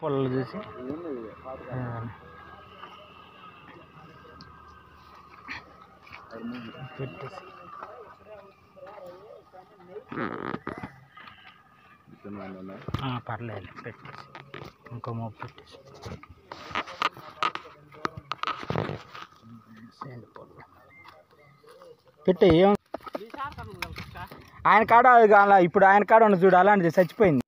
పొలాలు చూసి పెట్టేసి పర్లేదు పెట్టేసి ఇంకో మోపు పెట్టేసి పెట్టే ఏం ఆయన కాడ అలా ఇప్పుడు ఆయన కాడ ఉన్న చూడు అలాంటిది చచ్చిపోయింది.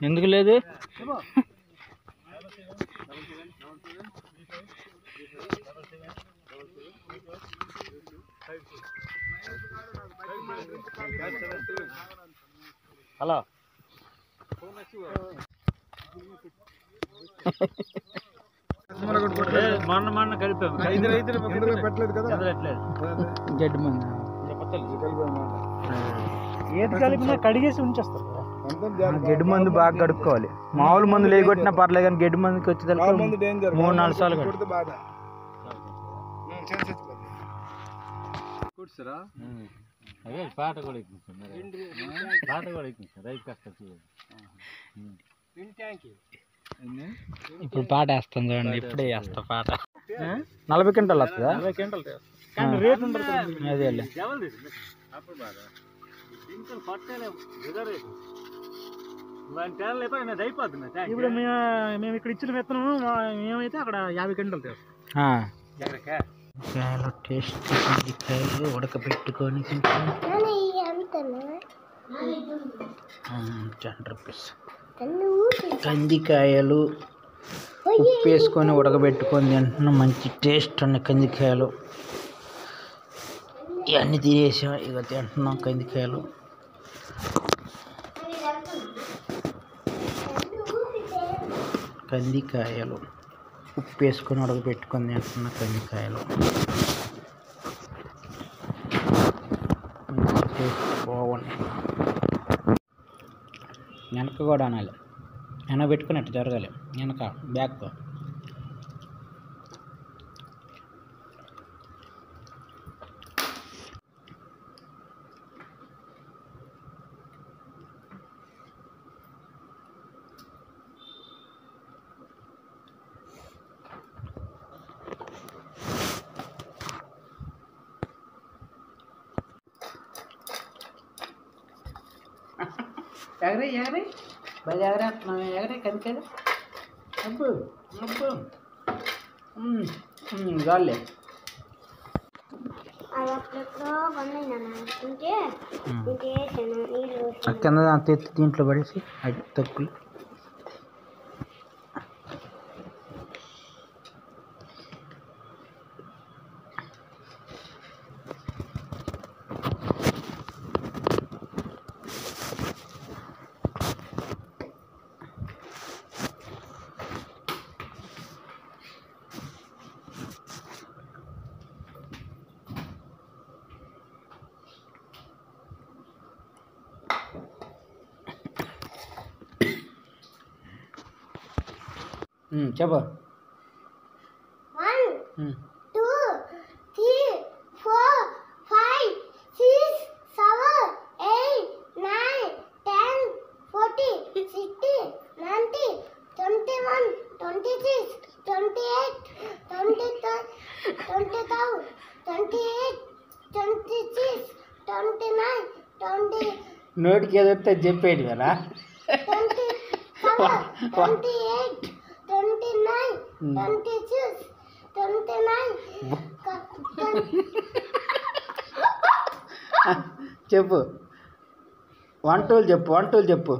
ఎందుకు లేదు హలో మొన్న కలిపాము గడ్డి మంది ఏది కలిపినా కడిగేసి ఉంచేస్తారు. గడ్డి మందు బాగా కడుక్కోవాలి. మామూలు మందు లేకొట్టినా పర్లేదు కానీ గడ్డి మందుకి వచ్చేదానికి 3-4 సార్లు అదే పాట కూడా రైతు కష్టం. ఇప్పుడు పాట వేస్తాం చూడండి, ఇప్పుడే వేస్తా పాట. 40 క్వింటాలు వస్తుందా? 40 క్వింటాలు రేట్ ఉంటుంది. అదే ఇప్పుడు మేము ఇక్కడ ఇచ్చిన విత్తనం మేమైతే అక్కడ 50 క్వింటాలు కాయలు టేస్ట్ కాయలు ఉడకబెట్టుకొని 10 రూపీస్ కందికాయలు ఉప్పు వేసుకొని ఉడకబెట్టుకొని తింటున్నాం. మంచి టేస్ట్ ఉన్న కందికాయలు ఇవన్నీ తినేసాం. ఇక తింటున్నాం కందికాయలు. కందికాయలు ఉప్పు వేసుకొని ఉడకబెట్టుకొని తింటున్నాం కందికాయలు. మంచి టేస్ట్ బాగున్నాయి. వెనక కూడా అనాలి, వెనక పెట్టుకున్నట్టు జరగాలి. వెనక బ్యాక్ ఎగరే ఎగరే బాగా ఎగరేస్తున్నాం. ఎగరే కందికాయలు అబ్బు అబ్బు గాలే కింద తెత్తి దీంట్లో పడేసి అటు తక్కువ. చెప్పు. 1 2 3 4 5 6 7 8 9 10 14 16 19 21 26 28 29 26 29 20. నోటికి ఏదైతే చెప్పేది కదా. 27 28 29 26, 29. చెప్పు 1 2 చెప్పు 1 2 చెప్పు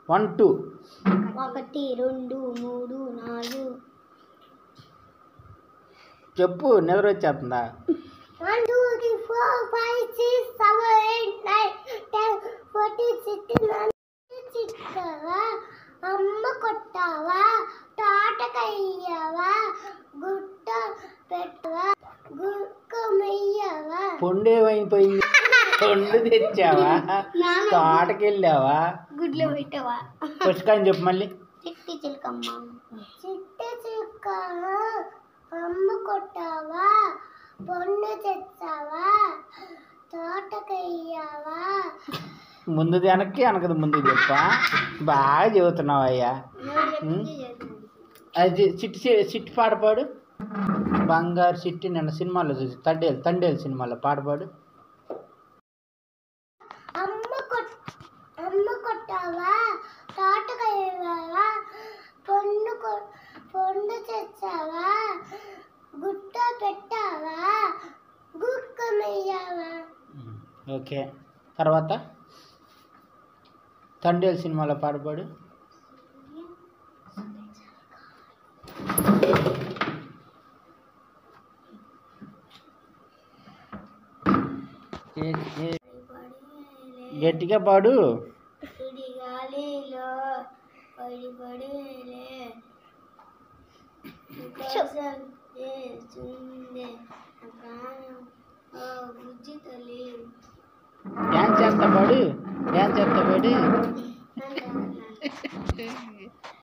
1 2 1 2 3 4 చెప్పు నిద్ర వచ్చేస్తుందా 1 2 3 4 5 6 7 8 9 10 14 16 చిక్కవా అమ్మ కొట్టావా తాటకయ్యవా గుట్ట పెట్టవా గుక్కమయ్యవా పొండేమైపోయింది పొండు తెచ్చావా తోటకెళ్ళావా గుడ్లు పెట్టవా పుస్తకాన్ని చెప్పు మళ్ళీ చిట్టి చిలకమ్మ చిట్టి చిలక అమ్మ కొట్టావా పొన్ను తెచ్చావా తోటకయ్యావా ముందు వెనక్కి వెనకది ముందు చెప్పా బాగా చెబుతున్నావు అయ్యా అది చిట్టి పాట పాడు బంగారు చిట్టి నిన్న సినిమాలో చూసి తండేలు సినిమాలో పాట పాడు అమ్మ కొట్టావా తోటకయ్యావా పొన్ను తెచ్చావా గుట్ట పెట్టావా గుక్కమయ్యావా ఓకే తర్వాత తండేలు సినిమాలో పాడపాడు గట్టిగా పాడు గాలిలో పడి బుజ్జి తల్లి డ్యాన్స్ చేస్తా పాడు